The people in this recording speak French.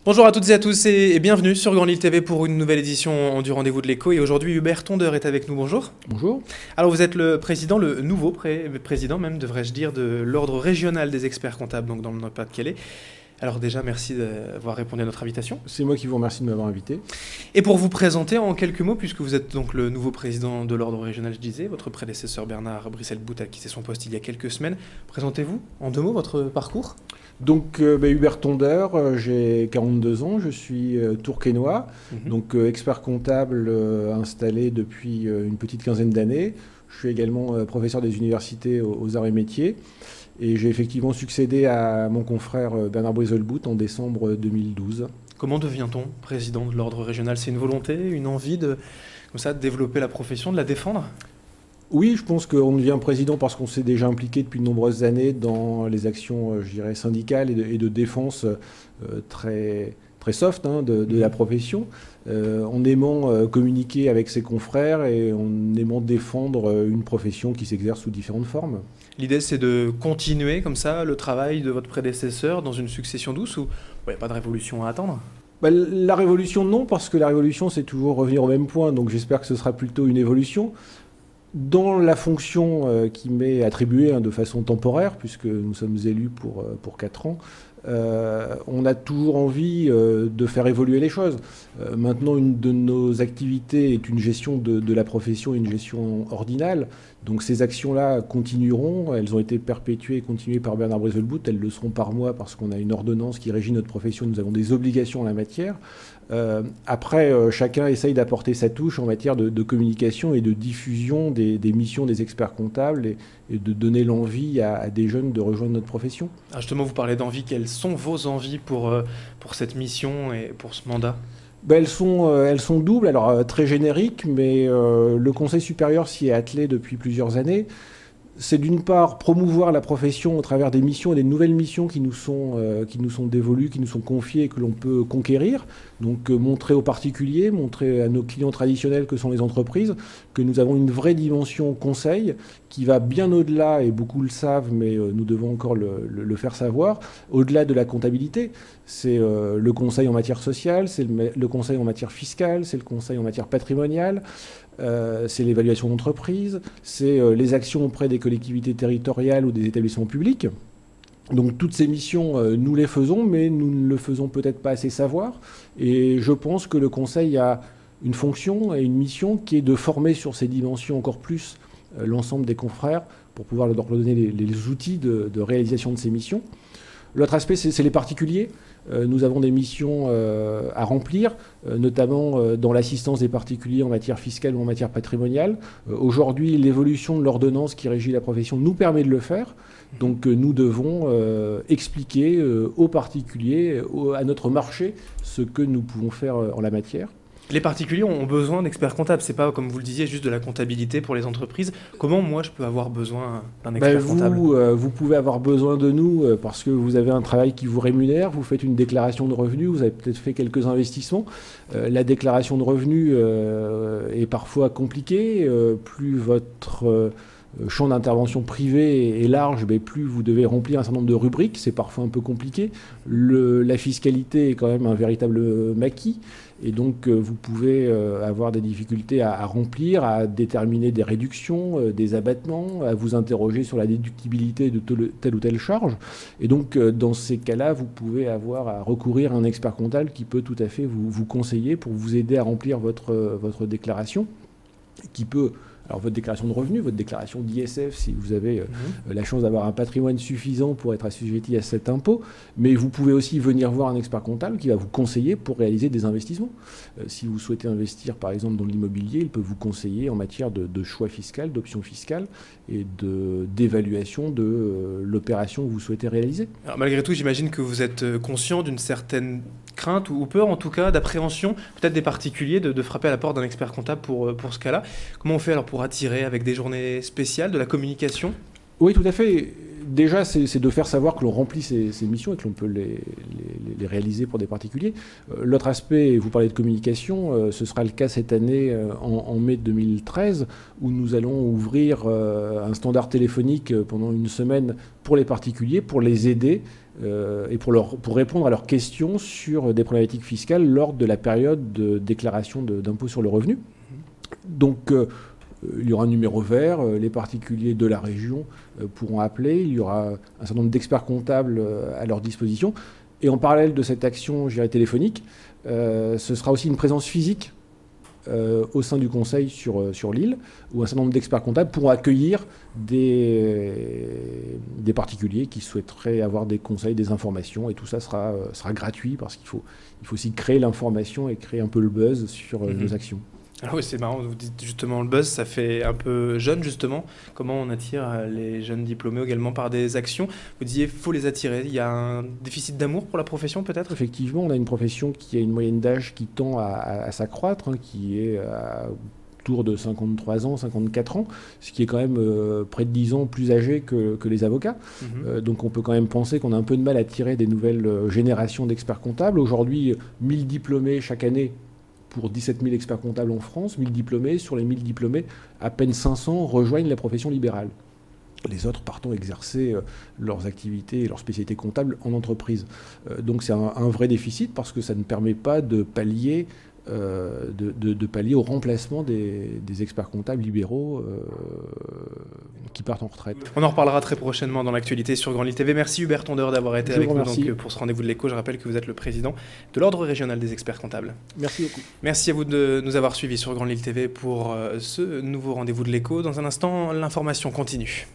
Bonjour à toutes et à tous et bienvenue sur Grand Lille TV pour une nouvelle édition du Rendez-vous de l'Écho. Et aujourd'hui, Hubert Tondeur est avec nous. Bonjour. Bonjour. Alors, vous êtes le président, le nouveau président même, devrais-je dire, de l'Ordre régional des experts comptables, donc dans le Nord-Pas-de-Calais. Alors déjà, merci d'avoir répondu à notre invitation. C'est moi qui vous remercie de m'avoir invité. Et pour vous présenter en quelques mots, puisque vous êtes donc le nouveau président de l'Ordre régional, je disais, votre prédécesseur Bernard Brissel-Bout a quitté son poste il y a quelques semaines. Présentez-vous en deux mots votre parcours. Donc, Hubert Tondeur, j'ai 42 ans, je suis tourquenois, donc expert comptable installé depuis une petite quinzaine d'années. Je suis également professeur des universités aux arts et métiers. Et j'ai effectivement succédé à mon confrère Bernard Brissel-Bout en décembre 2012. Comment devient-on président de l'Ordre régional? C'est une volonté, une envie de développer la profession, de la défendre? Oui, je pense qu'on devient président parce qu'on s'est déjà impliqué depuis de nombreuses années dans les actions, je dirais, syndicales et de défense très soft de la profession, en aimant communiquer avec ses confrères et en aimant défendre une profession qui s'exerce sous différentes formes. L'idée, c'est de continuer comme ça le travail de votre prédécesseur dans une succession douce où il n'y a pas de révolution à attendre? La révolution, non, parce que la révolution, c'est toujours revenir au même point, donc j'espère que ce sera plutôt une évolution. Dans la fonction qui m'est attribuée de façon temporaire, puisque nous sommes élus pour 4 ans, on a toujours envie de faire évoluer les choses. Maintenant, une de nos activités est une gestion de la profession, une gestion ordinale. Donc ces actions-là continueront. Elles ont été perpétuées et continuées par Bernard Brissel-Bout. Elles le seront par moi parce qu'on a une ordonnance qui régit notre profession. Nous avons des obligations en la matière. Après, chacun essaye d'apporter sa touche en matière de communication et de diffusion des missions des experts comptables et de donner l'envie à des jeunes de rejoindre notre profession. Alors justement, vous parlez d'envie. Quelles sont vos envies pour cette mission et pour ce mandat? Elles sont doubles, alors très génériques, mais le Conseil supérieur s'y est attelé depuis plusieurs années. C'est d'une part promouvoir la profession au travers des missions et des nouvelles missions qui nous sont dévolues, qui nous sont confiées et que l'on peut conquérir. Donc montrer aux particuliers, montrer à nos clients traditionnels que sont les entreprises, que nous avons une vraie dimension conseil qui va bien au-delà, et beaucoup le savent, mais nous devons encore le faire savoir, au-delà de la comptabilité. C'est le conseil en matière sociale, c'est le conseil en matière fiscale, c'est le conseil en matière patrimoniale. C'est l'évaluation d'entreprise, c'est les actions auprès des collectivités territoriales ou des établissements publics. Donc toutes ces missions, nous les faisons, mais nous ne le faisons peut-être pas assez savoir. Et je pense que le Conseil a une fonction et une mission qui est de former sur ces dimensions encore plus l'ensemble des confrères pour pouvoir leur donner les outils de réalisation de ces missions. L'autre aspect, c'est les particuliers. Nous avons des missions à remplir, notamment dans l'assistance des particuliers en matière fiscale ou en matière patrimoniale. Aujourd'hui, l'évolution de l'ordonnance qui régit la profession nous permet de le faire. Donc nous devons expliquer aux particuliers, à notre marché, ce que nous pouvons faire en la matière. Les particuliers ont besoin d'experts comptables. C'est pas, comme vous le disiez, juste de la comptabilité pour les entreprises. Comment, moi, je peux avoir besoin d'un expert comptable? Vous pouvez avoir besoin de nous parce que vous avez un travail qui vous rémunère, vous faites une déclaration de revenus, vous avez peut-être fait quelques investissements. La déclaration de revenus est parfois compliquée. Plus votre champ d'intervention privé est large, mais plus vous devez remplir un certain nombre de rubriques. C'est parfois un peu compliqué. La fiscalité est quand même un véritable maquis. Et donc, vous pouvez avoir des difficultés à remplir, à déterminer des réductions, des abattements, à vous interroger sur la déductibilité de telle ou telle charge. Et donc, dans ces cas-là, vous pouvez avoir à recourir à un expert comptable qui peut tout à fait vous conseiller pour vous aider à remplir votre déclaration, qui peut... Alors votre déclaration de revenus, votre déclaration d'ISF, si vous avez la chance d'avoir un patrimoine suffisant pour être assujetti à cet impôt, mais vous pouvez aussi venir voir un expert comptable qui va vous conseiller pour réaliser des investissements. Si vous souhaitez investir par exemple dans l'immobilier, il peut vous conseiller en matière de choix fiscal, d'options fiscales et d'évaluation de l'opération que vous souhaitez réaliser. Alors, malgré tout, j'imagine que vous êtes conscient d'une certaine crainte ou peur en tout cas, d'appréhension peut-être des particuliers de frapper à la porte d'un expert comptable pour ce cas-là. Comment on fait alors pour attirer avec des journées spéciales, de la communication? Oui, tout à fait. Déjà, c'est de faire savoir que l'on remplit ces missions et que l'on peut les réaliser pour des particuliers. L'autre aspect, vous parlez de communication, ce sera le cas cette année en mai 2013, où nous allons ouvrir un standard téléphonique pendant une semaine pour les particuliers, pour les aider et pour répondre à leurs questions sur des problématiques fiscales lors de la période de déclaration d'impôt sur le revenu. Donc, il y aura un numéro vert, les particuliers de la région pourront appeler, il y aura un certain nombre d'experts comptables à leur disposition. Et en parallèle de cette action, je dirais, téléphonique, ce sera aussi une présence physique au sein du Conseil sur l'île, où un certain nombre d'experts comptables pourront accueillir des particuliers qui souhaiteraient avoir des conseils, des informations, et tout ça sera gratuit, parce qu'il faut aussi créer l'information et créer un peu le buzz sur nos actions. Alors oui, c'est marrant, vous dites justement le buzz, ça fait un peu jeune justement. Comment on attire les jeunes diplômés également par des actions? Vous disiez, il faut les attirer. Il y a un déficit d'amour pour la profession peut-être? Effectivement, on a une profession qui a une moyenne d'âge qui tend à s'accroître, qui est autour de 53 ans, 54 ans, ce qui est quand même près de 10 ans plus âgé que les avocats. Donc on peut quand même penser qu'on a un peu de mal à attirer des nouvelles générations d'experts comptables. Aujourd'hui, 1000 diplômés chaque année pour 17 000 experts comptables en France, 1000 diplômés. Sur les 1000 diplômés, à peine 500 rejoignent la profession libérale. Les autres partant exercer leurs activités et leurs spécialités comptables en entreprise. Donc c'est un vrai déficit parce que ça ne permet pas de pallier, pallier au remplacement des experts comptables libéraux qui partent en retraite. On en reparlera très prochainement dans l'actualité sur Grand Lille TV. Merci Hubert Tondeur d'avoir été avec nous donc, pour ce rendez-vous de l'écho. Je rappelle que vous êtes le président de l'Ordre régional des experts comptables. Merci beaucoup. Merci à vous de nous avoir suivis sur Grand Lille TV pour ce nouveau rendez-vous de l'écho. Dans un instant, l'information continue.